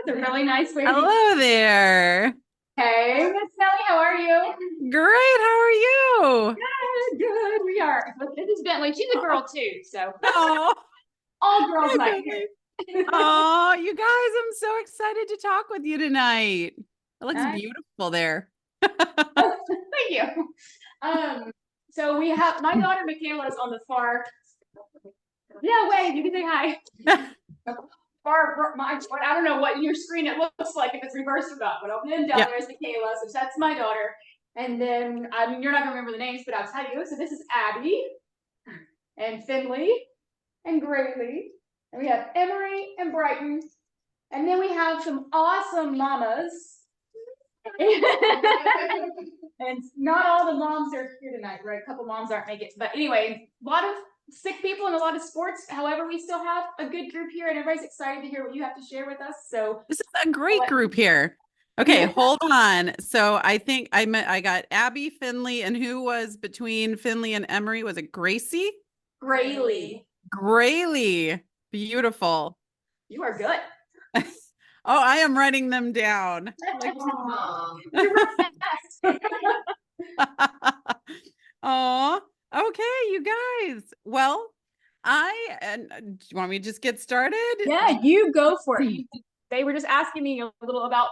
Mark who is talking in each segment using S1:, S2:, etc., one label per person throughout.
S1: a really nice way to
S2: Hello there.
S1: Hey, Miss Nellie, how are you?
S2: Great. How are you?
S1: Good. We are. But this is Bentley. She's a girl too, so
S2: Oh,
S1: all girls
S2: hi,
S1: night
S2: Bentley.
S1: here.
S2: Oh, you guys, I'm so excited to talk with you tonight. It looks
S1: Nice.
S2: beautiful there.
S1: Thank you. So we have my daughter Michaela is on the far. Yeah, wait, you can say hi. I don't know what your screen it looks like if it's reversed or not, but then down there is Michaela, so that's my daughter. And then I mean you're not gonna remember the names, but I'll tell you. So this is Abby and Finley and Graylee. And we have Emery and Brighton. And then we have some awesome mamas. And not all the moms are here tonight, right? A couple moms aren't making it. But anyway, a lot of sick people and a lot of sports. However, we still have a good group here, and everybody's excited to hear what you have to share with us. So
S2: this is a great group here. Okay, hold on. So I think I got Abby, Finley, and who was between Finley and Emery? Was it Gracie?
S1: Graylee.
S2: Graylee. Beautiful.
S1: You are good.
S2: Oh, I am writing them down. Oh, okay, you guys. Well, do you want me to just get started?
S1: Yeah, you go for it. They were just asking me a little about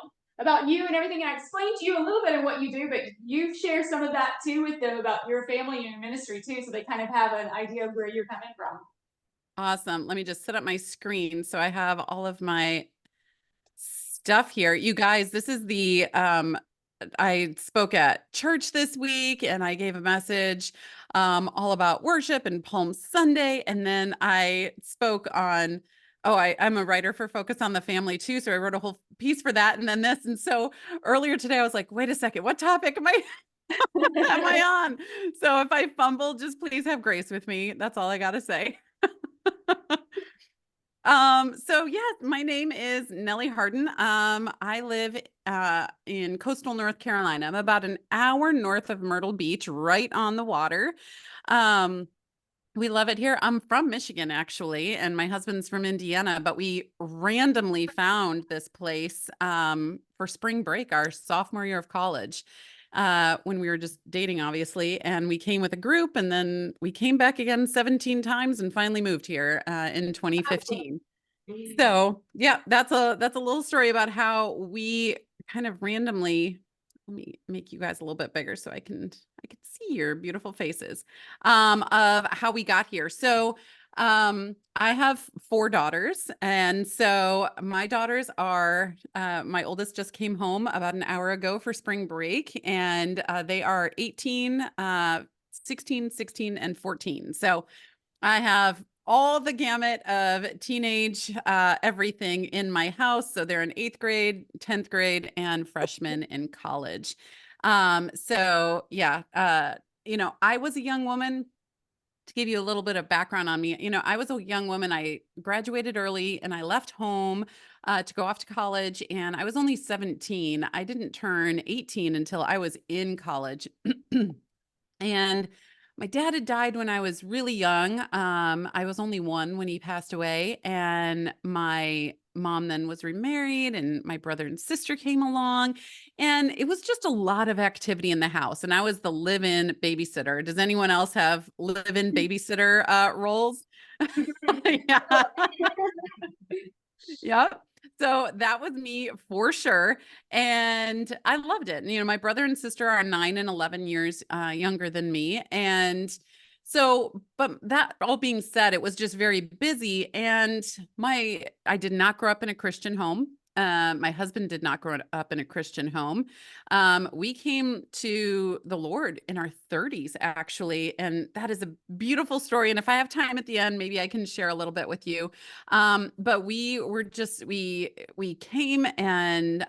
S1: you and everything, and I explained to you a little bit of what you do, but you share some of that too with them about your family and your ministry too, so they kind of have an idea of where you're coming from.
S2: Awesome. Let me just set up my screen so I have all of my stuff here. You guys, this is the I spoke at church this week and I gave a message all about worship and Palm Sunday. And then I spoke on, I'm a writer for Focus on the Family too. So I wrote a whole piece for that and then this. And so earlier today, I was like, wait a second, what topic am I on? So if I fumble, just please have grace with me. That's all I got to say. So yes, my name is Nellie Harden. I live in coastal North Carolina. I'm about an hour north of Myrtle Beach, right on the water. We love it here. I'm from Michigan, actually, and my husband's from Indiana, but we randomly found this place for spring break, our sophomore year of college, when we were just dating, obviously. And we came with a group, and then we came back again 17 times and finally moved here in 2015. So yeah, that's a little story about how we kind of randomly. Let me make you guys a little bit bigger so I can see your beautiful faces of how we got here. So I have 4 daughters, and so my daughters are my oldest just came home about an hour ago for spring break, and they are 18, 16, 16, and 14. So I have all the gamut of teenage everything in my house. So they're in 8th grade, 10th grade, and freshmen in college. So yeah, I was a young woman. To give you a little bit of background on me, I was a young woman. I graduated early and I left home to go off to college, and I was only 17. I didn't turn 18 until I was in college. And my dad had died when I was really young. I was only 1 when he passed away, and my mom then was remarried, and my brother and sister came along, and it was just a lot of activity in the house. And I was the live-in babysitter. Does anyone else have live-in babysitter roles? Yeah. Yep. So that was me for sure. And I loved it. And, my brother and sister are 9 and 11 years younger than me. And so, but that all being said, it was just very busy. And I did not grow up in a Christian home. My husband did not grow up in a Christian home. We came to the Lord in our 30s, actually, and that is a beautiful story. And if I have time at the end, maybe I can share a little bit with you. But we came, and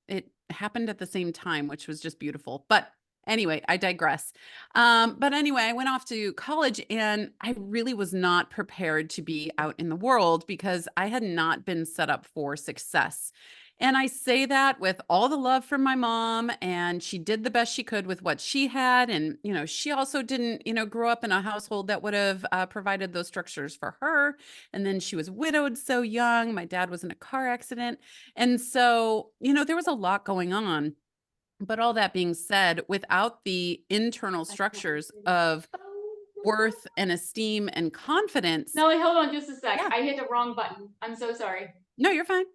S2: it happened at the same time, which was just beautiful. But anyway, I digress. But anyway, I went off to college, and I really was not prepared to be out in the world because I had not been set up for success. And I say that with all the love from my mom, and she did the best she could with what she had. And, she also didn't, grow up in a household that would have provided those structures for her. And then she was widowed so young. My dad was in a car accident. And so, there was a lot going on. But all that being said, without the internal structures of worth and esteem and confidence.
S1: Nellie, hold on just a sec.
S2: Yeah.
S1: I hit the wrong button. I'm so sorry.
S2: No, you're fine.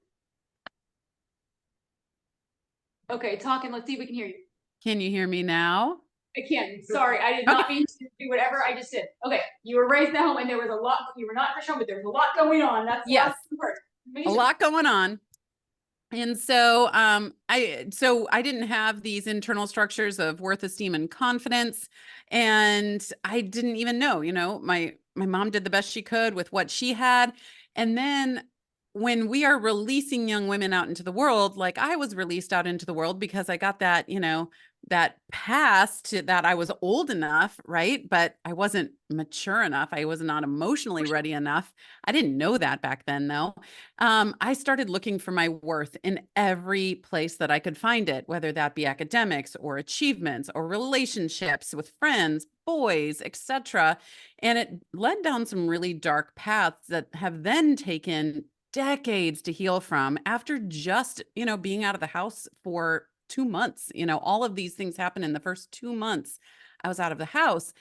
S1: Okay, talk and let's see if we can hear you.
S2: Can you hear me now?
S1: I can. Sorry, I did not mean to do whatever I just did. Okay, you were raised at home and there was a lot. You were not for sure, but there was a lot going on. That's the last word.
S2: A lot going on. And so I didn't have these internal structures of worth, esteem, and confidence. And I didn't even know, my mom did the best she could with what she had. And then when we are releasing young women out into the world, like I was released out into the world because I got that, that past that I was old enough, right? But I wasn't mature enough. I was not emotionally ready enough. I didn't know that back then, though. I started looking for my worth in every place that I could find it, whether that be academics or achievements or relationships with friends, boys, etc. And it led down some really dark paths that have then taken decades to heal from after just, being out of the house for 2 months. All of these things happened in the first 2 months I was out of the house.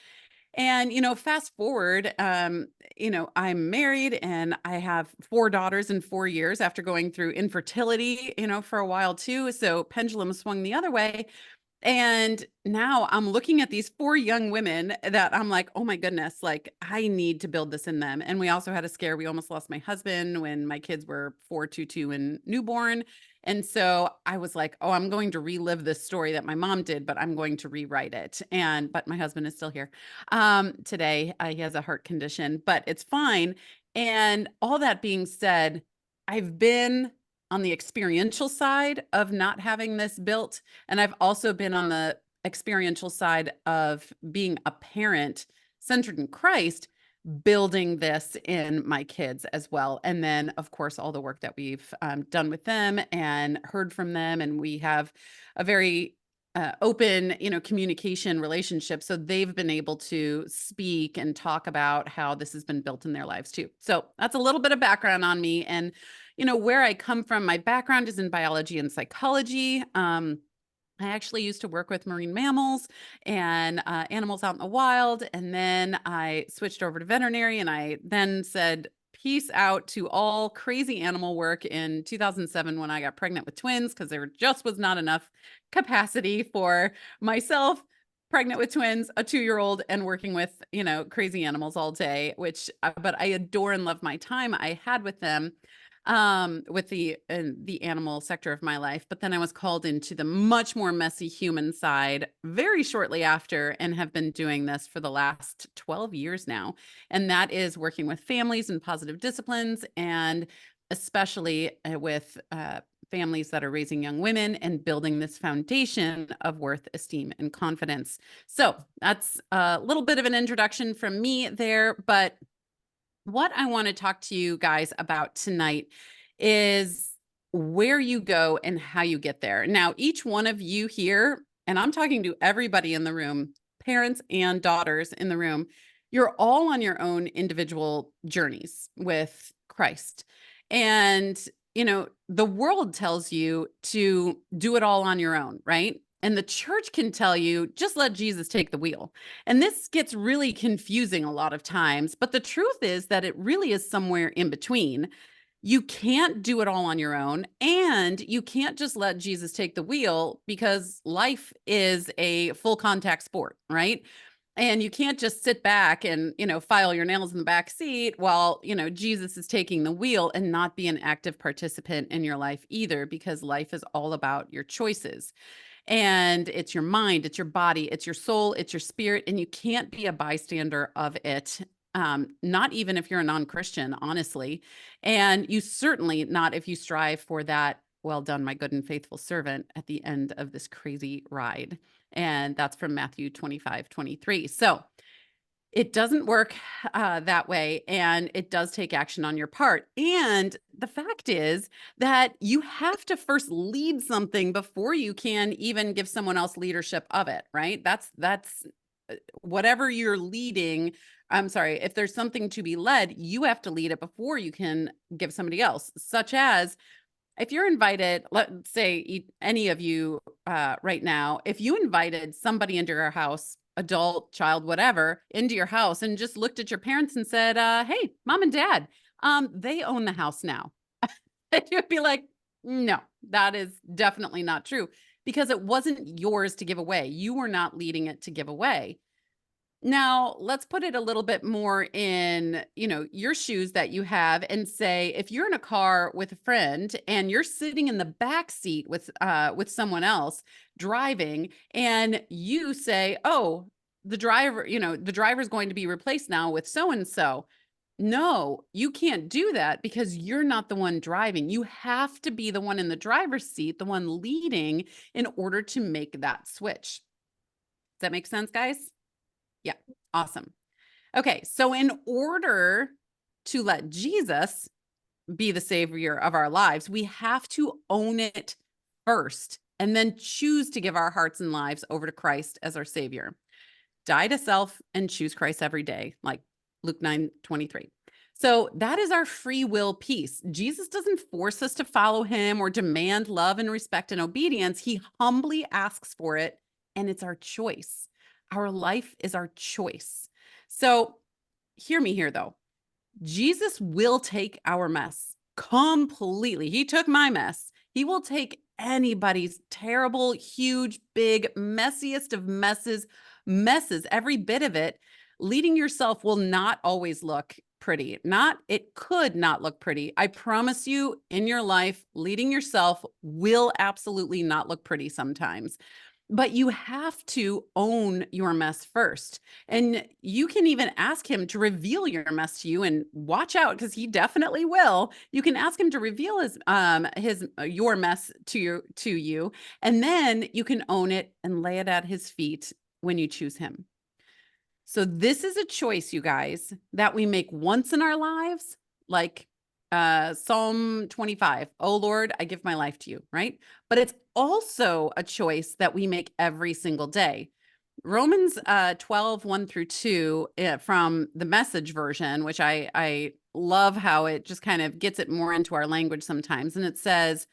S2: And, fast forward, I'm married and I have 4 daughters in 4 years after going through infertility, for a while too. So pendulum swung the other way. And now I'm looking at these 4 young women that I'm like, oh my goodness, like I need to build this in them. And we also had a scare. We almost lost my husband when my kids were 4, 2, 2, and newborn. And so I was like, oh, I'm going to relive this story that my mom did, but I'm going to rewrite it. But my husband is still here today. He has a heart condition, but it's fine. And all that being said, I've been on the experiential side of not having this built. And I've also been on the experiential side of being a parent centered in Christ, building this in my kids as well. And then, of course, all the work that we've done with them and heard from them. And we have a very open, communication relationship. So they've been able to speak and talk about how this has been built in their lives too. So that's a little bit of background on me. And where I come from, my background is in biology and psychology. I actually used to work with marine mammals and animals out in the wild. And then I switched over to veterinary, and I then said, peace out to all crazy animal work in 2007 when I got pregnant with twins, because there just was not enough capacity for myself, pregnant with twins, a 2-year-old, and working with, crazy animals all day, but I adore and love my time I had with them with the animal sector of my life. But then I was called into the much more messy human side very shortly after, and have been doing this for the last 12 years now. And that is working with families and positive disciplines, and especially with families that are raising young women and building this foundation of worth, esteem, and confidence. So that's a little bit of an introduction from me there, but what I want to talk to you guys about tonight is where you go and how you get there. Now, each one of you here, and I'm talking to everybody in the room, parents and daughters in the room, you're all on your own individual journeys with Christ. And, the world tells you to do it all on your own, right? And the church can tell you, just let Jesus take the wheel. And this gets really confusing a lot of times. But the truth is that it really is somewhere in between. You can't do it all on your own. And you can't just let Jesus take the wheel, because life is a full contact sport, right? And you can't just sit back and, file your nails in the back seat while, Jesus is taking the wheel, and not be an active participant in your life either, because life is all about your choices. And it's your mind, it's your body, it's your soul, it's your spirit, and you can't be a bystander of it. Not even if you're a non-Christian, honestly. And you certainly not if you strive for that, well done, my good and faithful servant, at the end of this crazy ride. And that's from Matthew 25:23. So It doesn't work that way, and it does take action on your part. And the fact is that you have to first lead something before you can even give someone else leadership of it, right? That's whatever you're leading. I'm sorry, if there's something to be led, you have to lead it before you can give somebody else, such as if you're invited, let's say any of you right now, if you invited somebody into your house, adult, child, whatever, into your house and just looked at your parents and said, hey, mom and dad, they own the house now. And you'd be like, no, that is definitely not true because it wasn't yours to give away. You were not leading it to give away. Now, let's put it a little bit more in, your shoes that you have and say if you're in a car with a friend and you're sitting in the back seat with someone else driving and you say, "Oh, the driver's going to be replaced now with so and so." No, you can't do that because you're not the one driving. You have to be the one in the driver's seat, the one leading in order to make that switch. Does that make sense, guys? Yeah, awesome. Okay, so in order to let Jesus be the savior of our lives, we have to own it first and then choose to give our hearts and lives over to Christ as our savior. Die to self and choose Christ every day, like Luke 9:23. So that is our free will piece. Jesus doesn't force us to follow him or demand love and respect and obedience. He humbly asks for it, and it's our choice. Our life is our choice. So hear me here, though. Jesus will take our mess completely. He took my mess. He will take anybody's terrible, huge, big, messiest of messes, every bit of it. Leading yourself will not always look pretty. It could not look pretty. I promise you, in your life, leading yourself will absolutely not look pretty sometimes. But you have to own your mess first. And you can even ask him to reveal your mess to you, and watch out because he definitely will. You can ask him to reveal your mess to you, and then you can own it and lay it at his feet when you choose him. So this is a choice, you guys, that we make once in our lives, like Psalm 25, oh Lord, I give my life to you, right? But it's also a choice that we make every single day. Romans 12, 1-2 from the Message version, which I love how it just kind of gets it more into our language sometimes. And it says,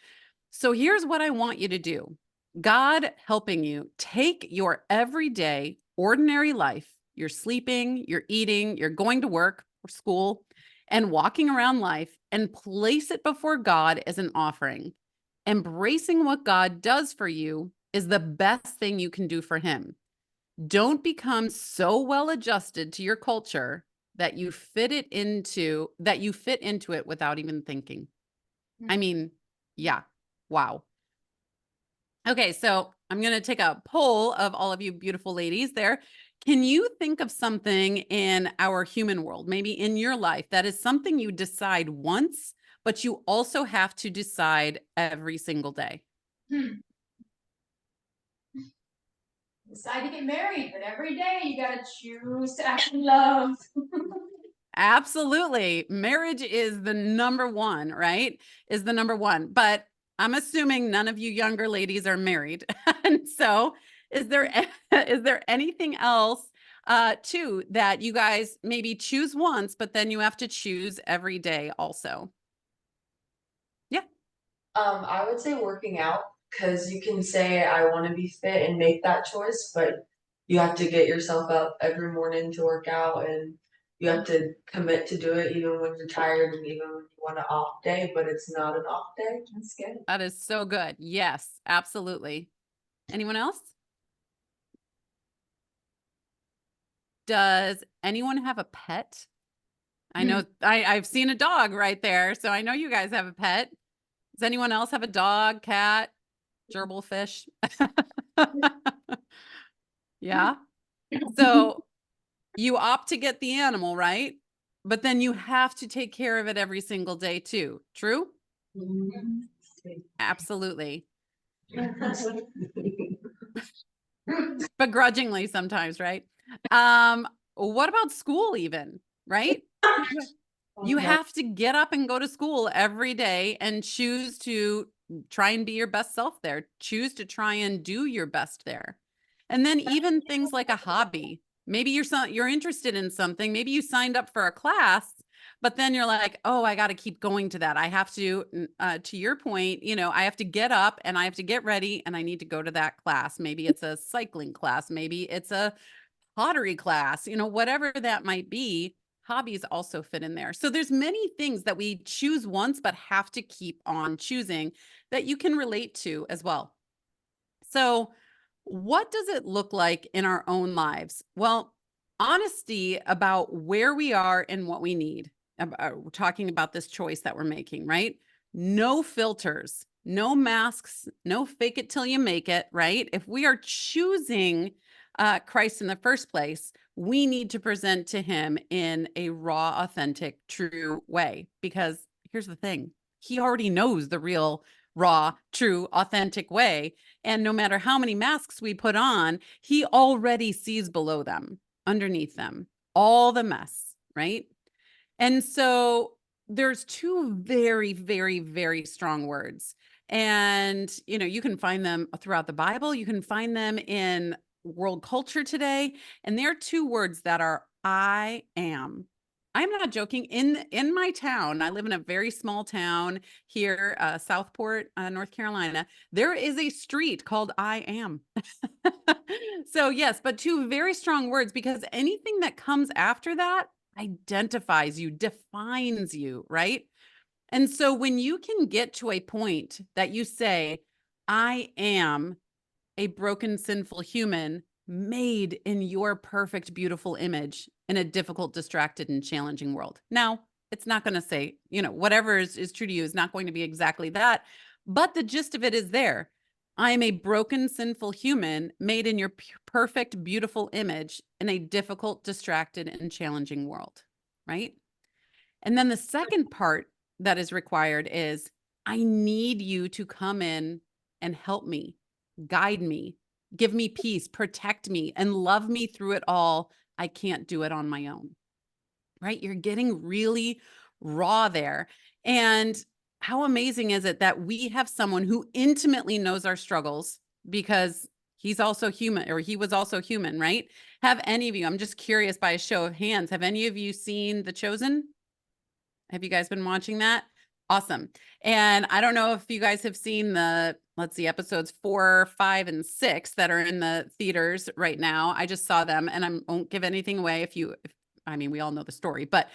S2: so here's what I want you to do. God helping you take your everyday, ordinary life. You're sleeping, you're eating, you're going to work or school, and walking around life and place it before God as an offering. Embracing what God does for you is the best thing you can do for him. Don't become so well adjusted to your culture that you fit into it without even thinking. I mean, yeah. Wow. Okay, so I'm going to take a poll of all of you beautiful ladies there. Can you think of something in our human world, maybe in your life, that is something you decide once, but you also have to decide every single day?
S1: Decide to get married, but every day you got to choose to act in love.
S2: Absolutely. Marriage is the number one, right? Is the number one. But I'm assuming none of you younger ladies are married. And so is there anything else too that you guys maybe choose once, but then you have to choose every day also? Yeah.
S3: I would say working out, because you can say I want to be fit and make that choice, but you have to get yourself up every morning to work out, and you have to commit to do it even when you're tired and even when you want an off day, but it's not an off day.
S1: That's good.
S2: That is so good. Yes, absolutely. Anyone else? Does anyone have a pet? I know I've seen a dog right there, so I know you guys have a pet. Does anyone else have a dog, cat, gerbil fish? Yeah. So you opt to get the animal, right? But then you have to take care of it every single day too. True? Absolutely. Begrudgingly sometimes, right? what about school even, right? You have to get up and go to school every day and choose to try and be your best self there. Choose to try and do your best there. And then even things like a hobby. Maybe you're interested in something. Maybe you signed up for a class, but then you're like, oh, I got to keep going to that. I have to your point, I have to get up and I have to get ready and I need to go to that class. Maybe it's a cycling class. Maybe it's a pottery class, whatever that might be. Hobbies also fit in there. So there's many things that we choose once, but have to keep on choosing that you can relate to as well. So what does it look like in our own lives? Well, honesty about where we are and what we need. We're talking about this choice that we're making, right? No filters, no masks, no fake it till you make it, right? If we are choosing Christ in the first place, we need to present to him in a raw, authentic, true way. Because here's the thing, he already knows the real, raw, true, authentic way. And no matter how many masks we put on, he already sees below them, underneath them, all the mess, right? And so there's two very, very, very strong words. And, you can find them throughout the Bible. You can find them in world culture today. And they're two words that are I am. I'm not joking. In my town, I live in a very small town here, Southport, North Carolina. There is a street called I am. So yes, but two very strong words, because anything that comes after that identifies you, defines you, right? And so when you can get to a point that you say, I am a broken, sinful human made in your perfect, beautiful image in a difficult, distracted, and challenging world. Now, it's not going to say, whatever is true to you is not going to be exactly that, but the gist of it is there. I am a broken, sinful human made in your perfect, beautiful image in a difficult, distracted, and challenging world, right? And then the second part that is required is I need you to come in and help me, guide me, give me peace, protect me, and love me through it all. I can't do it on my own, right? You're getting really raw there. And how amazing is it that we have someone who intimately knows our struggles, because he's also human, or he was also human, right? Have any of you, I'm just curious by a show of hands, have any of you seen The Chosen? Have you guys been watching that? Awesome. And I don't know if you guys have seen episodes 4, 5, and 6 that are in the theaters right now. I just saw them, and I won't give anything away we all know the story, but,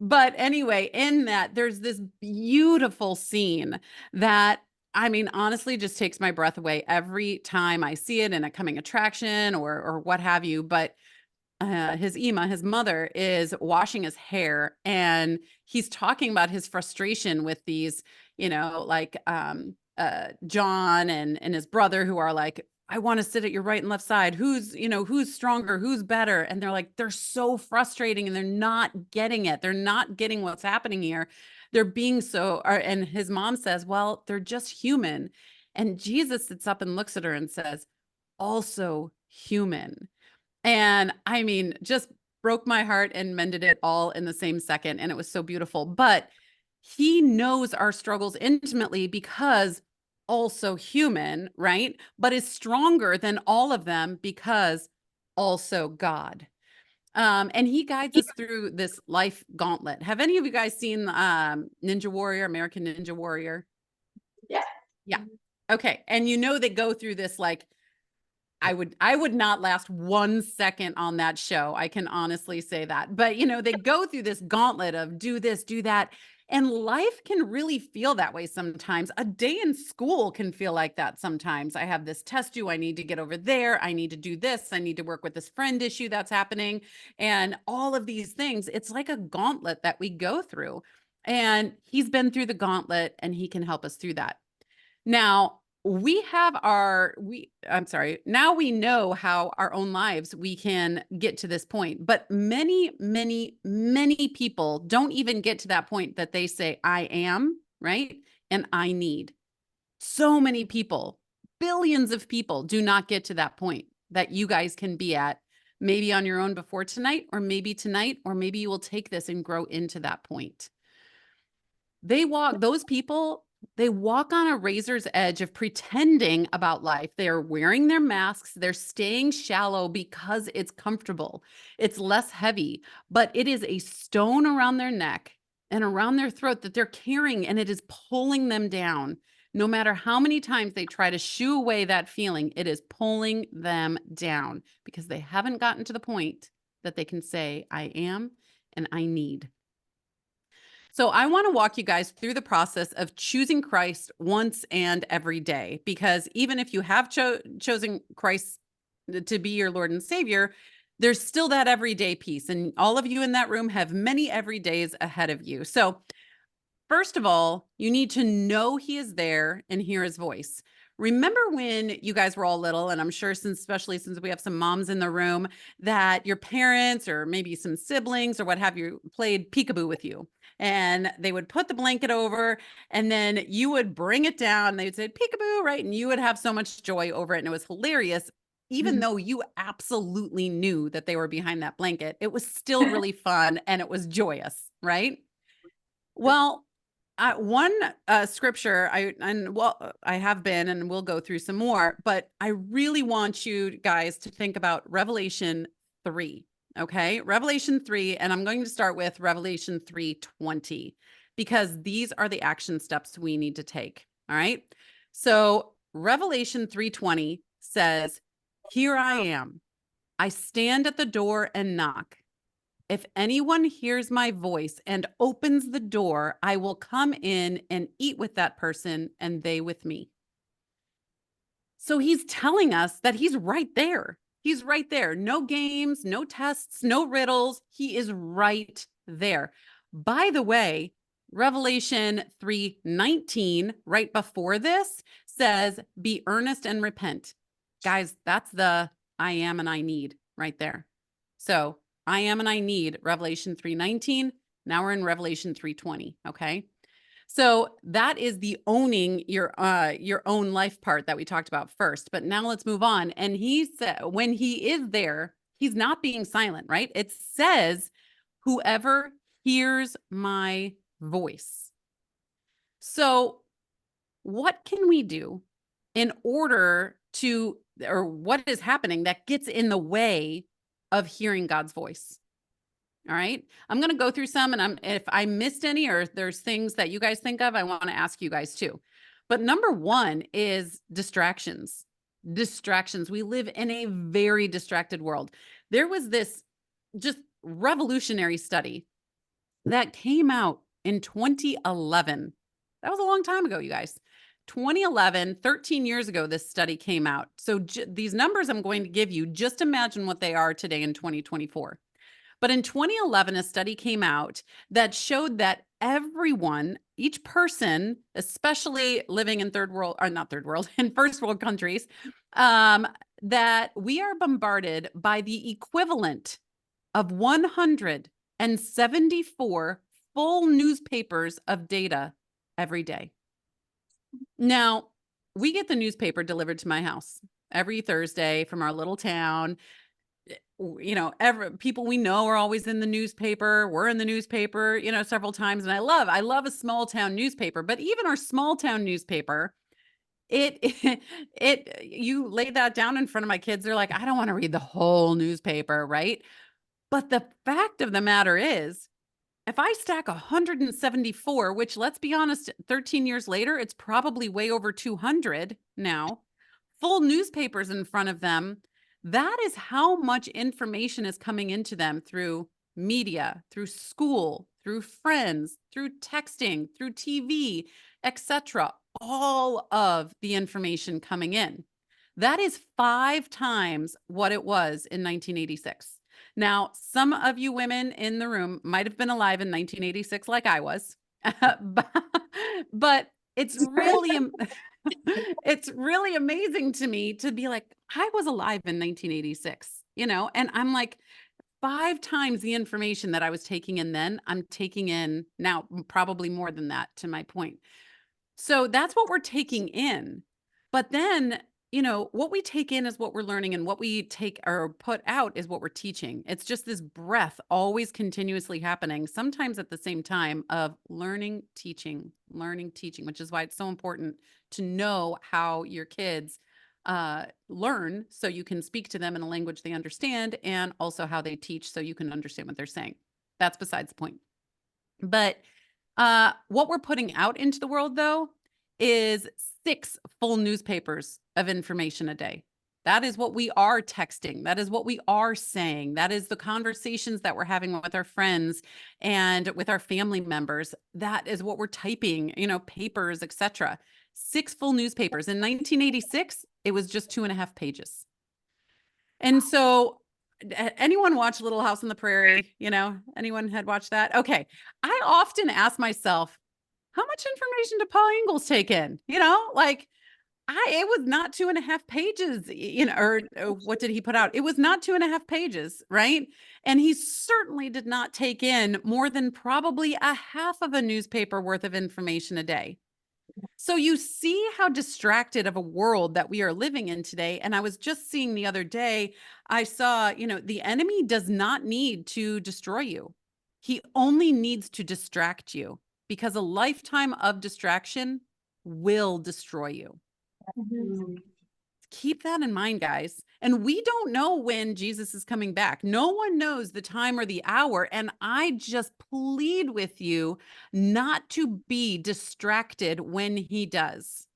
S2: but anyway, in that there's this beautiful scene that, honestly just takes my breath away every time I see it in a coming attraction or what have you. But his mother is washing his hair, and he's talking about his frustration with these, John and his brother, who are like, I want to sit at your right and left side. Who's stronger? Who's better? And they're so frustrating, and they're not getting it. They're not getting what's happening here. They're being and his mom says, well, they're just human. And Jesus sits up and looks at her and says, also human. And just broke my heart and mended it all in the same second. And it was so beautiful. But he knows our struggles intimately, because also human, right? But is stronger than all of them because also God. And he guides us through this life gauntlet. Have any of you guys seen Ninja Warrior, American Ninja Warrior?
S3: Yeah.
S2: Yeah. Okay. And they go through this, like, I would not last 1 second on that show. I can honestly say that. But, they go through this gauntlet of do this, do that. And life can really feel that way sometimes. A day in school can feel like that sometimes. I have this test due. I need to get over there. I need to do this. I need to work with this friend issue that's happening. And all of these things, it's like a gauntlet that we go through. And he's been through the gauntlet, and he can help us through that. Now, now we know how our own lives we can get to this point, but many, many, many people don't even get to that point that they say, I am, right? And I need. So many people, billions of people do not get to that point that you guys can be at maybe on your own before tonight, or maybe tonight, or maybe you will take this and grow into that point. Those people, they walk on a razor's edge of pretending about life. They're wearing their masks. They're staying shallow because it's comfortable. It's less heavy, but it is a stone around their neck and around their throat that they're carrying, and it is pulling them down. No matter how many times they try to shoo away that feeling, it is pulling them down because they haven't gotten to the point that they can say, I am and I need. So I want to walk you guys through the process of choosing Christ once and every day, because even if you have chosen Christ to be your Lord and Savior, there's still that everyday piece. And all of you in that room have many every days ahead of you. So first of all, you need to know he is there and hear his voice. Remember when you guys were all little, and I'm sure especially since we have some moms in the room, that your parents or maybe some siblings or what have you played peekaboo with you, and they would put the blanket over and then you would bring it down. They would say peekaboo, right? And you would have so much joy over it. And it was hilarious. Even though you absolutely knew that they were behind that blanket, it was still really fun and it was joyous, right? Well, one scripture I have been, and we'll go through some more, but I really want you guys to think about Revelation 3. Okay, Revelation 3, and I'm going to start with Revelation 3:20 because these are the action steps we need to take. All right. So Revelation 3:20 says, "Here I am. I stand at the door and knock. If anyone hears my voice and opens the door, I will come in and eat with that person and they with me." So he's telling us that he's right there. He's right there. No games, no tests, no riddles. He is right there. By the way, Revelation 3:19, right before this, says, "Be earnest and repent." Guys, that's the I am and I need right there. So I am and I need, Revelation 3:19. Now we're in Revelation 3:20. Okay. So that is the owning your own life part that we talked about first. But now let's move on. And he said, when he is there, he's not being silent, right? It says, "Whoever hears my voice." So what can we do in order to, or what is happening that gets in the way of hearing God's voice? All right. I'm going to go through some, and if I missed any or there's things that you guys think of, I want to ask you guys too. But number one is distractions. Distractions. We live in a very distracted world. There was this just revolutionary study that came out in 2011. That was a long time ago, you guys. 2011, 13 years ago, this study came out. So these numbers I'm going to give you, just imagine what they are today in 2024. But in 2011, a study came out that showed that everyone, each person, especially living in in first world countries, that we are bombarded by the equivalent of 174 full newspapers of data every day. Now, we get the newspaper delivered to my house every Thursday from our little town. You know, people we know are always in the newspaper. We're in the newspaper, several times. And I love a small town newspaper, but even our small town newspaper, you lay that down in front of my kids. They're like, I don't want to read the whole newspaper. Right. But the fact of the matter is, if I stack 174, which, let's be honest, 13 years later, it's probably way over 200 now, full newspapers in front of them, that is how much information is coming into them through media, through school, through friends, through texting, through TV, etc. All of the information coming in. That is 5 times what it was in 1986. Now, some of you women in the room might have been alive in 1986 like I was, but it's really it's really amazing to me to be like, I was alive in 1986, and I'm like 5 times the information that I was taking in then, I'm taking in now, probably more than that, to my point. So that's what we're taking in. But then what we take in is what we're learning, and what we take or put out is what we're teaching. It's just this breath always continuously happening, sometimes at the same time, of learning, teaching, which is why it's so important to know how your kids learn, so you can speak to them in a language they understand, and also how they teach so you can understand what they're saying. That's besides the point. But what we're putting out into the world, though, is 6 full newspapers of information a day. That is what we are texting. That is what we are saying. That is the conversations that we're having with our friends and with our family members. That is what we're typing, papers, etc. 6 full newspapers. In 1986, it was just 2.5 pages. And so anyone watch Little House on the Prairie? Anyone had watched that? Okay. I often ask myself, how much information did Paul Ingalls take in? It was not 2.5 pages, or what did he put out? It was not 2.5 pages, right? And he certainly did not take in more than probably a half of a newspaper worth of information a day. So you see how distracted of a world that we are living in today. And I was just seeing the other day, I saw, the enemy does not need to destroy you. He only needs to distract you, because a lifetime of distraction will destroy you.
S3: Mm.
S2: Keep that in mind, guys. And we don't know when Jesus is coming back. No one knows the time or the hour. And I just plead with you not to be distracted when he does.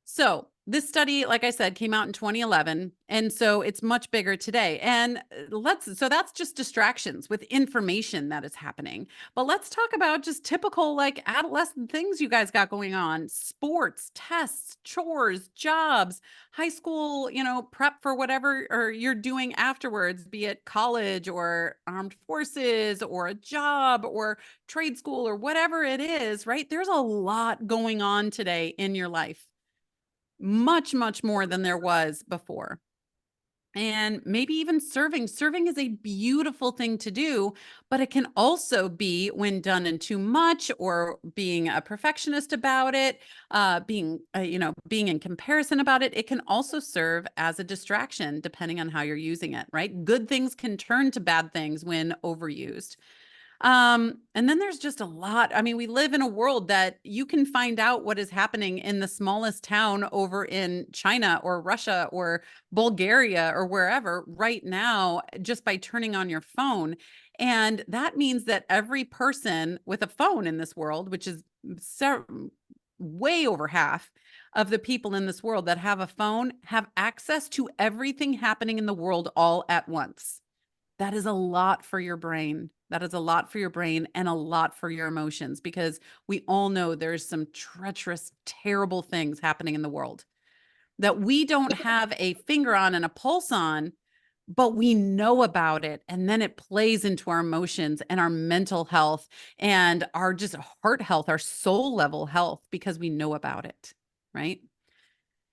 S2: So this study, like I said, came out in 2011. And so it's much bigger today. And so that's just distractions with information that is happening. But let's talk about just typical adolescent things you guys got going on: sports, tests, chores, jobs, high school, prep for whatever or you're doing afterwards, be it college or armed forces or a job or trade school or whatever it is, right? There's a lot going on today in your life. Much, much more than there was before. And maybe even serving. Serving is a beautiful thing to do, but it can also be, when done in too much, or being a perfectionist about it, being in comparison about it. It can also serve as a distraction, depending on how you're using it, right? Good things can turn to bad things when overused. And then there's just a lot. I mean, we live in a world that you can find out what is happening in the smallest town over in China or Russia or Bulgaria or wherever right now, just by turning on your phone. And that means that every person with a phone in this world, which is way over half of the people in this world that have a phone, have access to everything happening in the world all at once. That is a lot for your brain. That is a lot for your brain and a lot for your emotions, because we all know there's some treacherous, terrible things happening in the world that we don't have a finger on and a pulse on, but we know about it. And then it plays into our emotions and our mental health and our just heart health, our soul level health, because we know about it, right?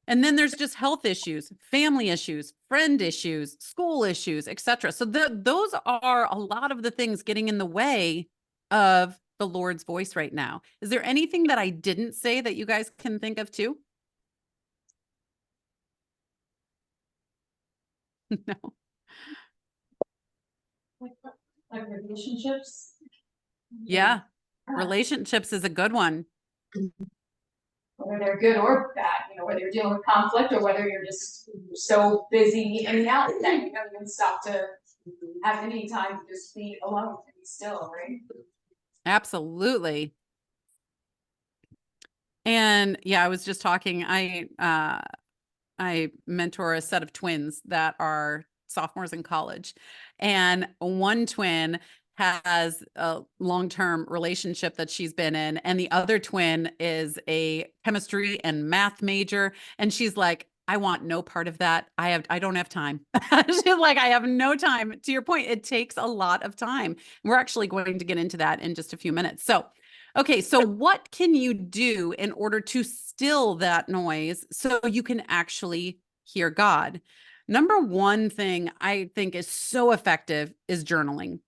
S2: And then there's just health issues, family issues, friend issues, school issues, etc. So those are a lot of the things getting in the way of the Lord's voice right now. Is there anything that I didn't say that you guys can think of too? No.
S1: Like relationships.
S2: Yeah. Relationships is a good one.
S1: Whether they're good or bad, whether you're dealing with conflict or whether you're just so busy in and out that you don't even stop to have any time to just be alone and be still, right?
S2: Absolutely. And yeah, I was just talking, I mentor a set of twins that are sophomores in college, and one twin has a long-term relationship that she's been in, and the other twin is a chemistry and math major, and she's like, I want no part of that. I don't have time. She's like, I have no time. To your point, it takes a lot of time. We're actually going to get into that in just a few minutes. So okay, so what can you do in order to still that noise so you can actually hear God? Number one thing I think is so effective is journaling.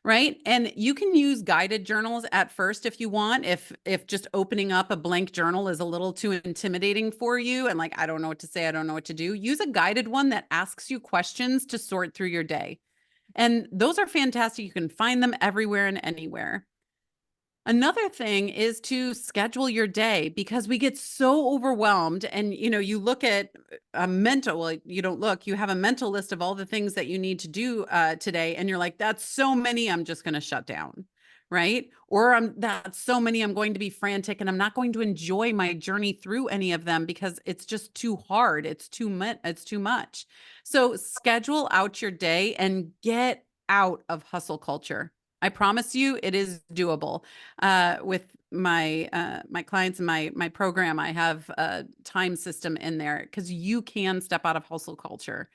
S2: right? And you can use guided journals at first if you want, if just opening up a blank journal is a little too intimidating for you and like, I don't know what to say, I don't know what to do. Use a guided one that asks you questions to sort through your day. And those are fantastic. You can find them everywhere and anywhere. Another thing is to schedule your day, because we get so overwhelmed and, you look at a mental, well, you don't look, you have a mental list of all the things that you need to do today. And you're like, that's so many, I'm just going to shut down. Right. Or that's so many, I'm going to be frantic and I'm not going to enjoy my journey through any of them because it's just too hard. It's too much. So schedule out your day and get out of hustle culture. I promise you it is doable. With my clients and my program, I have a time system in there because you can step out of hustle culture.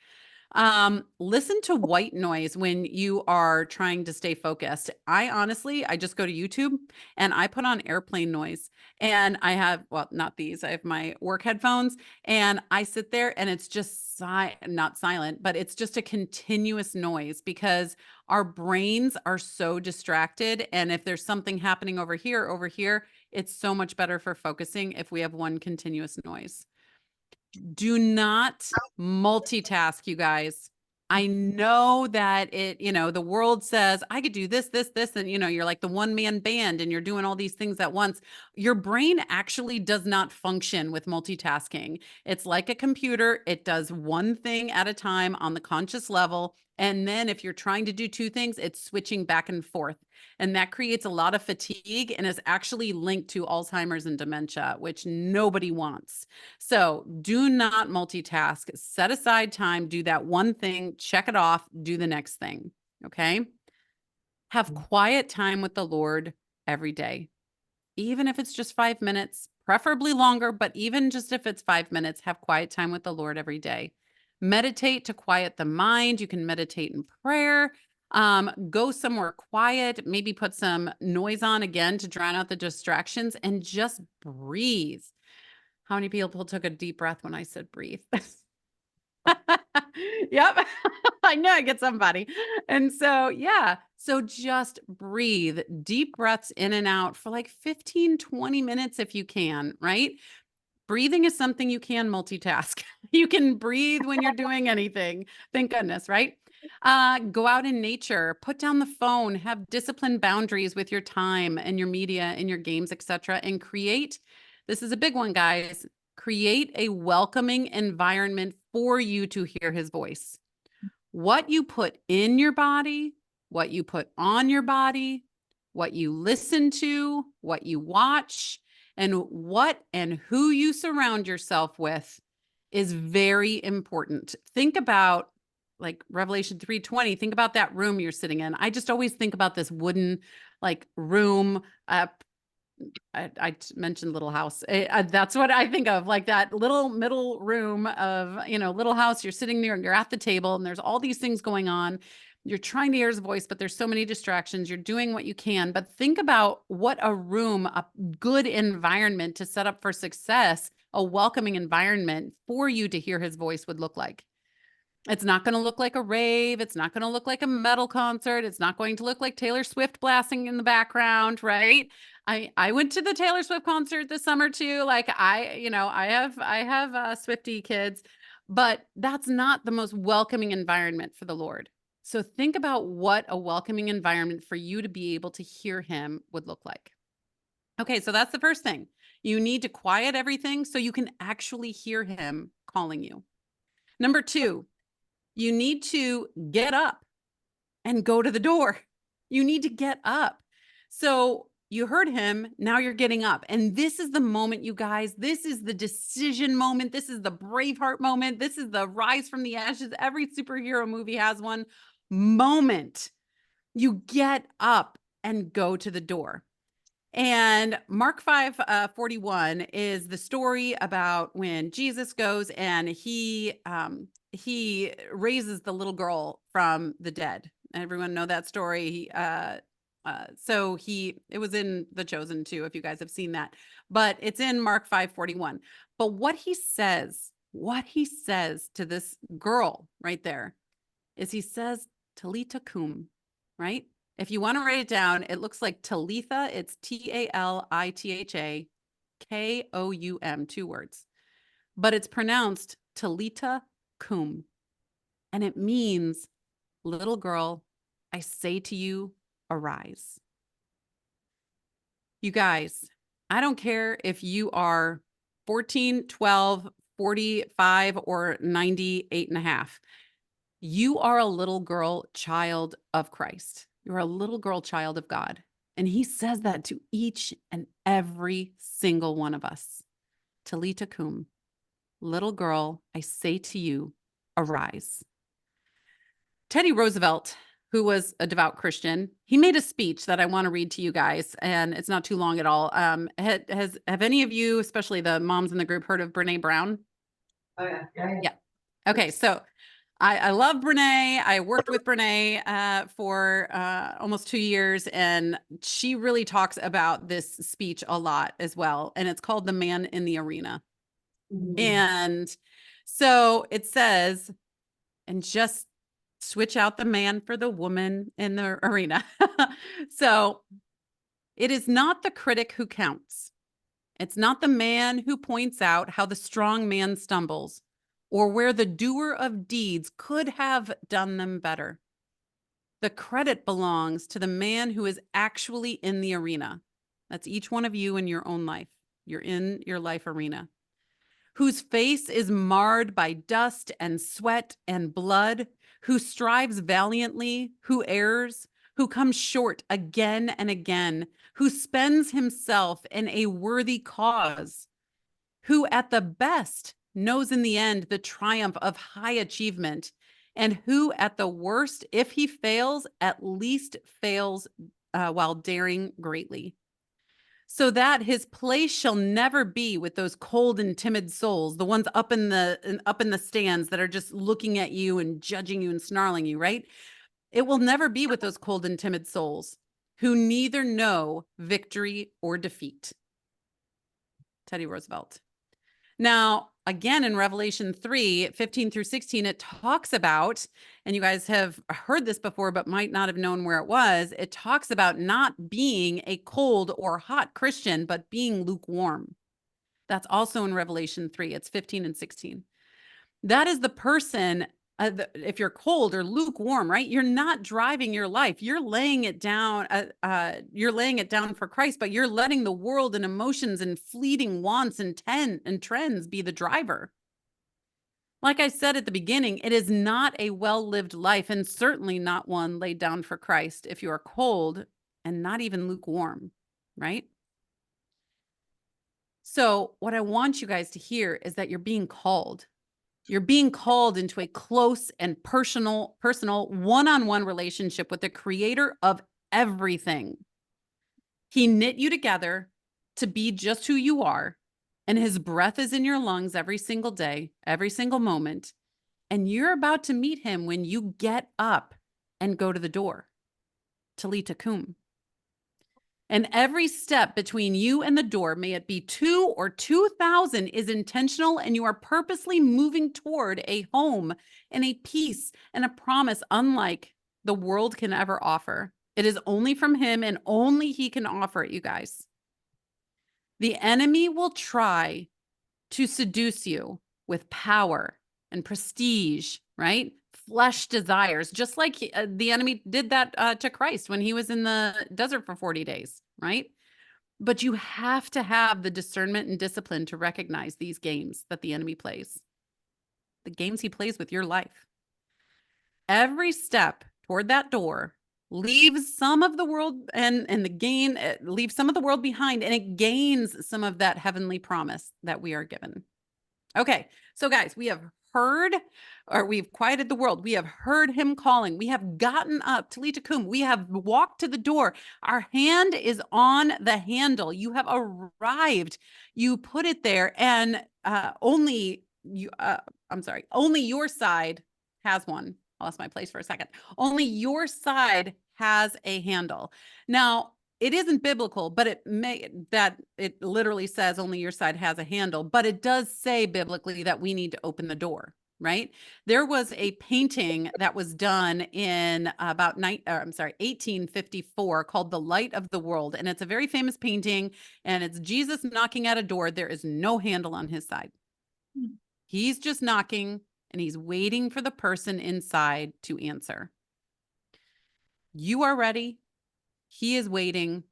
S2: Listen to white noise when you are trying to stay focused. I just go to YouTube and I put on airplane noise, and I have, well, not these, I have my work headphones, and I sit there and it's just not silent, but it's just a continuous noise because our brains are so distracted. And if there's something happening over here, it's so much better for focusing if we have one continuous noise. Do not multitask, you guys. I know that the world says I could do this, and you're like the one-man band and you're doing all these things at once. Your brain actually does not function with multitasking. It's like a computer. It does one thing at a time on the conscious level. And then if you're trying to do two things, it's switching back and forth. And that creates a lot of fatigue and is actually linked to Alzheimer's and dementia, which nobody wants. So do not multitask. Set aside time, do that one thing, check it off, do the next thing. Okay. Have quiet time with the Lord every day. Even if it's just 5 minutes, preferably longer, but even just if it's 5 minutes, have quiet time with the Lord every day. Meditate to quiet the mind. You can meditate in prayer. Go somewhere quiet, maybe put some noise on again to drown out the distractions and just breathe. How many people took a deep breath when I said breathe? Yep. I know I get somebody. And so, yeah. So just breathe, deep breaths in and out for like 15, 20 minutes if you can, right? Breathing is something you can multitask. You can breathe when you're doing anything. Thank goodness, right? Go out in nature, put down the phone, have disciplined boundaries with your time and your media and your games, etc., and create. This is a big one, guys. Create a welcoming environment for you to hear his voice. What you put in your body, what you put on your body, what you listen to, what you watch, and what and who you surround yourself with is very important. Think about like Revelation 3:20. Think about that room you're sitting in. I just always think about this wooden like room. I mentioned little house. That's what I think of, like that little middle room of, little house. You're sitting there and you're at the table and there's all these things going on. You're trying to hear his voice, but there's so many distractions. You're doing what you can, but think about what a room, a good environment to set up for success, a welcoming environment for you to hear his voice would look like. It's not going to look like a rave. It's not going to look like a metal concert. It's not going to look like Taylor Swift blasting in the background, right? I went to the Taylor Swift concert this summer too. Like I have Swiftie kids, but that's not the most welcoming environment for the Lord. So think about what a welcoming environment for you to be able to hear him would look like. Okay, so that's the first thing. You need to quiet everything so you can actually hear him calling you. Number 2, you need to get up and go to the door. You need to get up. So you heard him, now you're getting up. And this is the moment, you guys. This is the decision moment. This is the Braveheart moment. This is the rise from the ashes. Every superhero movie has one moment. You get up and go to the door. And Mark 5:41 is the story about when Jesus goes and he raises the little girl from the dead. Everyone know that story. It was in The Chosen too, if you guys have seen that, but it's in Mark 5:41. But what he says to this girl right there is he says, Talita cum, right? If you want to write it down, it looks like Talitha. It's Talitha Koum, 2 words, but it's pronounced Talita Kum. And it means, little girl, I say to you, arise. You guys, I don't care if you are 14, 12, 45, or 98 and a half. You are a little girl child of Christ. You're a little girl child of God. And he says that to each and every single one of us. Talita Kum, little girl, I say to you, arise. Teddy Roosevelt, who was a devout Christian, he made a speech that I want to read to you guys, and it's not too long at all. Have any of you, especially the moms in the group, heard of Brene Brown?
S3: Oh yeah.
S2: Yeah. Okay, so I love Brene. I worked with Brene for almost 2 years, and she really talks about this speech a lot as well. And it's called The Man in the Arena. And so it says, and just switch out the man for the woman in the arena. So it is not the critic who counts. It's not the man who points out how the strong man stumbles or where the doer of deeds could have done them better. The credit belongs to the man who is actually in the arena. That's each one of you in your own life. You're in your life arena. Whose face is marred by dust and sweat and blood, who strives valiantly, who errs, who comes short again and again, who spends himself in a worthy cause, who at the best knows in the end the triumph of high achievement, and who at the worst, if he fails, at least fails while daring greatly. So that his place shall never be with those cold and timid souls, the ones up in the stands that are just looking at you and judging you and snarling you, right? It will never be with those cold and timid souls who neither know victory or defeat. Teddy Roosevelt. Now, again, in Revelation 3:15-16, it talks about, and you guys have heard this before, but might not have known where it was. It talks about not being a cold or hot Christian, but being lukewarm. That's also in Revelation 3. It's 15 and 16. That is the person, if you're cold or lukewarm, right? You're not driving your life. You're laying it down. You're laying it down for Christ, but you're letting the world and emotions and fleeting wants and trends be the driver. Like I said at the beginning, it is not a well-lived life, and certainly not one laid down for Christ if you are cold and not even lukewarm, right? So what I want you guys to hear is that you're being called. You're being called into a close and personal one-on-one relationship with the creator of everything. He knit you together to be just who you are, and his breath is in your lungs every single day, every single moment. And you're about to meet him when you get up and go to the door. Talita Kum. And every step between you and the door, may it be 2 or 2,000, is intentional, and you are purposely moving toward a home and a peace and a promise unlike the world can ever offer. It is only from him, and only he can offer it, you guys. The enemy will try to seduce you with power and prestige, right? Flesh desires, just like the enemy did that to Christ when he was in the desert for 40 days, right? But you have to have the discernment and discipline to recognize these games that the enemy plays, the games he plays with your life. Every step toward that door leaves some of the world leaves some of the world behind, and it gains some of that heavenly promise that we are given. Okay, so guys, we have heard, or we've quieted the world. We have heard him calling. We have gotten up, Talita Kum. We have walked to the door. Our hand is on the handle. You have arrived. You put it there, and only your side has one. I lost my place for a second. Only your side has a handle. Now, it isn't biblical, but it literally says only your side has a handle, but it does say biblically that we need to open the door. right? There was a painting that was done in about 1854 called The Light of the World. And it's a very famous painting, and it's Jesus knocking at a door. There is no handle on his side. He's just knocking, and he's waiting for the person inside to answer. You are ready. He is waiting.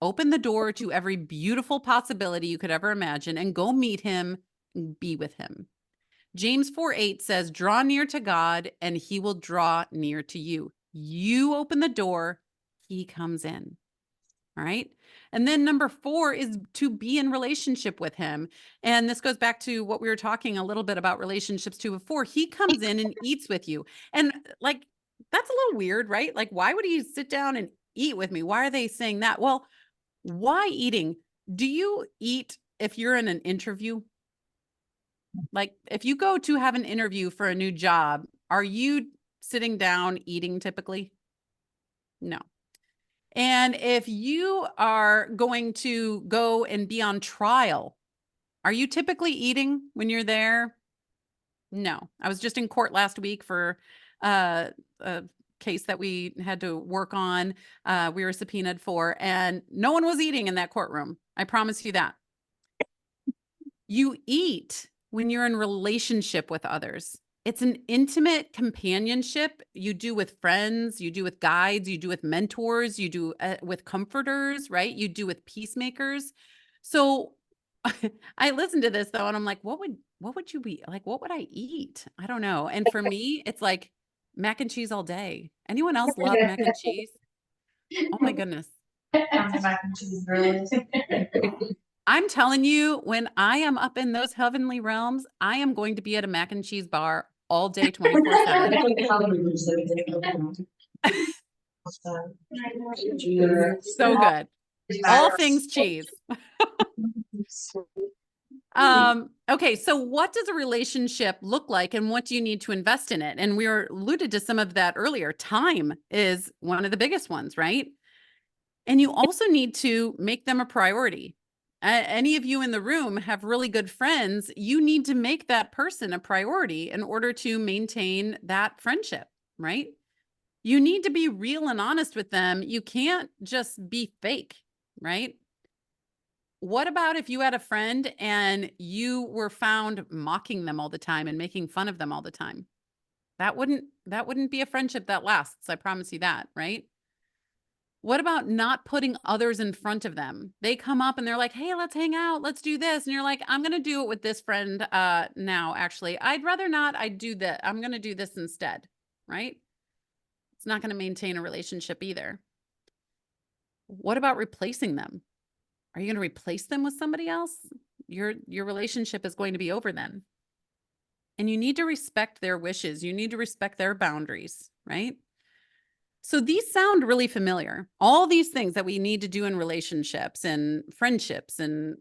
S2: Open the door to every beautiful possibility you could ever imagine and go meet him and be with him. James 4:8 says, draw near to God and he will draw near to you. You open the door, he comes in. All right. And then number 4 is to be in relationship with him. And this goes back to what we were talking a little bit about relationships too before. He comes in and eats with you. And like, that's a little weird, right? Like, why would he sit down and eat with me? Why are they saying that? Well, why eating? Do you eat if you're in an interview? Like, if you go to have an interview for a new job, are you sitting down eating typically? No. And if you are going to go and be on trial, are you typically eating when you're there? No. I was just in court last week for a case that we had to work on. We were subpoenaed for, and no one was eating in that courtroom. I promise you that. You eat when you're in relationship with others. It's an intimate companionship you do with friends, you do with guides, you do with mentors, you do with comforters, right? You do with peacemakers. So I listened to this though, and I'm like, what would you be like? What would I eat? I don't know. And for me, it's like mac and cheese all day. Anyone else love mac and cheese? Oh my goodness.
S3: Mac and cheese, really.
S2: I'm telling you, when I am up in those heavenly realms, I am going to be at a mac and cheese bar all day, 24/7. So good. All things cheese. Okay, so what does a relationship look like and what do you need to invest in it? And we alluded to some of that earlier. Time is one of the biggest ones, right? And you also need to make them a priority. Any of you in the room have really good friends. You need to make that person a priority in order to maintain that friendship, right? You need to be real and honest with them. You can't just be fake, right? What about if you had a friend and you were found mocking them all the time and making fun of them all the time? That wouldn't be a friendship that lasts. I promise you that, right? What about not putting others in front of them? They come up and they're like, hey, let's hang out. Let's do this. And you're like, I'm going to do it with this friend now, actually. I'd rather not. I'd do that. I'm going to do this instead, right? It's not going to maintain a relationship either. What about replacing them? Are you going to replace them with somebody else? Your relationship is going to be over then. And you need to respect their wishes. You need to respect their boundaries, right? So these sound really familiar. All these things that we need to do in relationships and friendships and,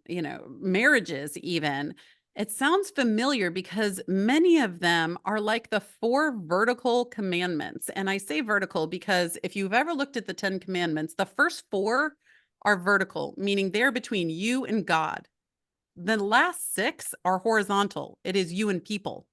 S2: marriages even. It sounds familiar because many of them are like the 4 vertical commandments. And I say vertical because if you've ever looked at the 10 commandments, the first 4 are vertical, meaning they're between you and God. The last 6 are horizontal. It is you and people.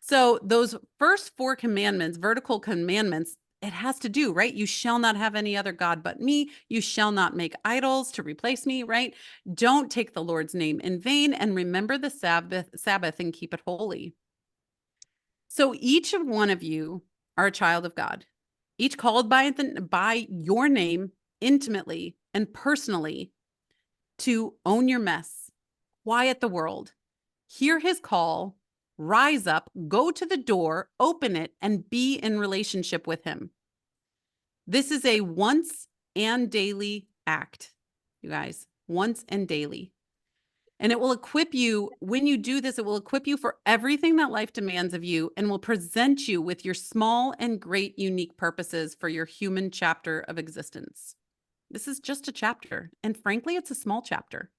S2: So those first 4 commandments, vertical commandments, it has to do, right? You shall not have any other God but me. You shall not make idols to replace me, right? Don't take the Lord's name in vain, and remember the Sabbath and keep it holy. So each of one of you are a child of God, each called by your name intimately and personally to own your mess, quiet the world, hear his call, rise up, go to the door, open it, and be in relationship with him. This is a once and daily act, you guys, once and daily. And it will equip you, when you do this, it will equip you for everything that life demands of you and will present you with your small and great unique purposes for your human chapter of existence. This is just a chapter. And frankly, it's a small chapter.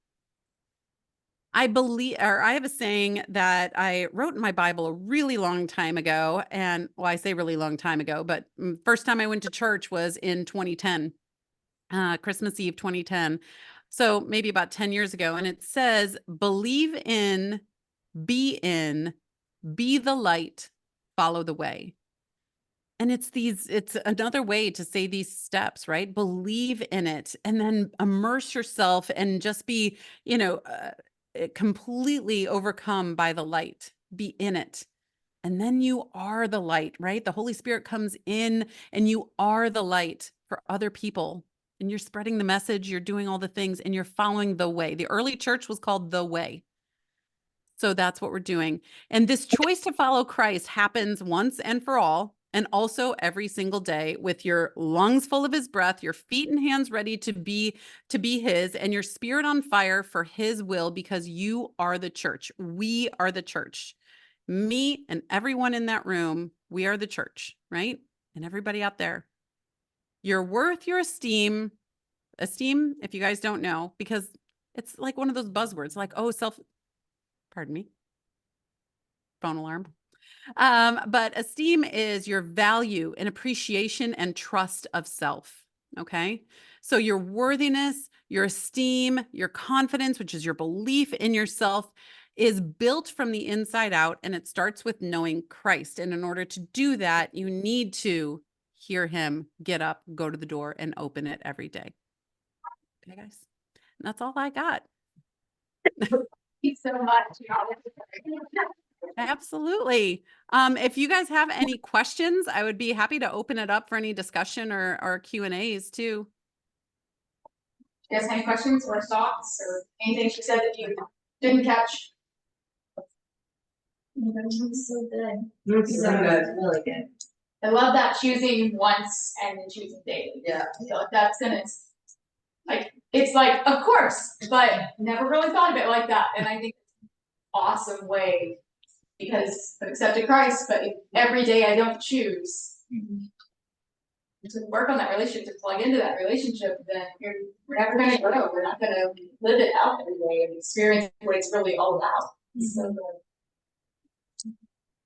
S2: I have a saying that I wrote in my Bible a really long time ago. And well, I say really long time ago, but first time I went to church was in 2010, Christmas Eve, 2010. So maybe about 10 years ago. And it says, believe in, be in, Be the light, follow the way. And it's another way to say these steps, right? Believe in it and then immerse yourself and just be, completely overcome by the light. Be in it. And then you are the light, right? The Holy Spirit comes in and you are the light for other people. And you're spreading the message, you're doing all the things, and you're following the way. The early church was called the way. So that's what we're doing. And this choice to follow Christ happens once and for all, and also every single day with your lungs full of his breath, your feet and hands ready to be his, and your spirit on fire for his will, because you are the church. We are the church. Me and everyone in that room, we are the church, right? And everybody out there. Your worth, your esteem, if you guys don't know, because it's like one of those buzzwords, like, oh, pardon me, phone alarm. But esteem is your value and appreciation and trust of self. Okay. So your worthiness, your esteem, your confidence, which is your belief in yourself, is built from the inside out. And it starts with knowing Christ. And in order to do that, you need to hear him, get up, go to the door, and open it every day. Okay, guys. And that's all I got.
S1: Thank you so much.
S2: Absolutely. If you guys have any questions, I would be happy to open it up for any discussion or Q&As too.
S1: You guys have any questions or thoughts or anything she said that you didn't catch?
S3: So good. Really good.
S1: I love that choosing once and then choosing daily.
S3: Yeah.
S1: I feel like that's gonna, it's like, of course, but never really thought of it like that. And I think it's an awesome way, because I've accepted Christ, but if every day I don't choose to work on that relationship, to plug into that relationship, then we're never gonna grow. We're not gonna live it out every day and experience what it's really all about. So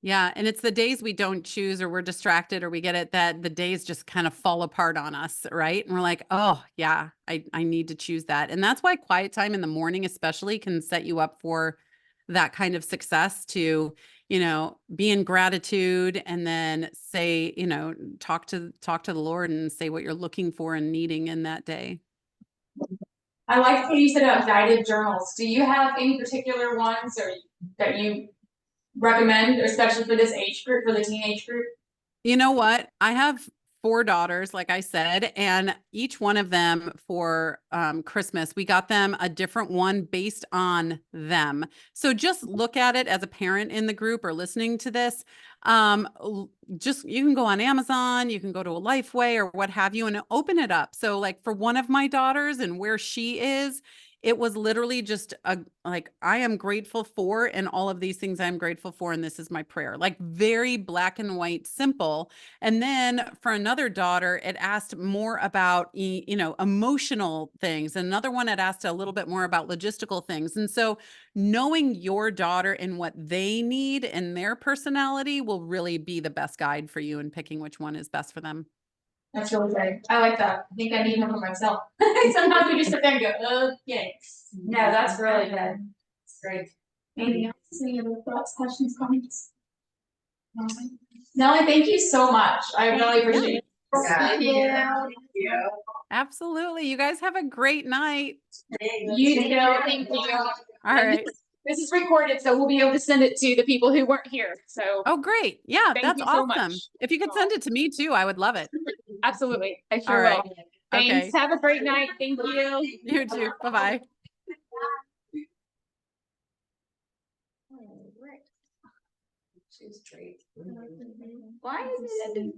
S2: Yeah. And it's the days we don't choose or we're distracted or we get it that the days just kind of fall apart on us. Right. And we're like, oh yeah, I need to choose that. And that's why quiet time in the morning, especially, can set you up for that kind of success to, be in gratitude and then say, talk to the Lord and say what you're looking for and needing in that day.
S1: I like what you said about guided journals. Do you have any particular ones or that you recommend, especially for this age group, for the teenage group?
S2: You know what? I have 4 daughters, like I said, and each one of them for Christmas, we got them a different one based on them. So just look at it as a parent in the group or listening to this. Just, you can go on Amazon, you can go to a Lifeway or what have you, and open it up. So like for one of my daughters and where she is, it was literally just I am grateful for, and all of these things I'm grateful for, and this is my prayer. Like very black and white, simple. And then for another daughter, it asked more about, emotional things. Another one, it asked a little bit more about logistical things. And so knowing your daughter and what they need and their personality will really be the best guide for you in picking which one is best for them.
S1: That's really great. I like that. I think I need one for myself. Sometimes we just sit there and go, okay. No, that's really good. It's great. Anything else? Any other thoughts, questions, comments? Nellie, thank you so much. I really appreciate it.
S3: Thank you.
S2: Absolutely. You guys have a great night.
S1: You too. Thank you.
S2: All right.
S1: This is recorded, so we'll be able to send it to the people who weren't here. So.
S2: Oh, great. Yeah,
S1: Thank
S2: that's
S1: you so
S2: awesome.
S1: much.
S2: If you could send it to me too, I would love it.
S1: Absolutely. I sure
S2: All right.
S1: will. Thanks.
S2: Okay.
S1: Have a great night. Thank you.
S2: You too. Bye-bye.
S3: She's great.
S1: Why is it?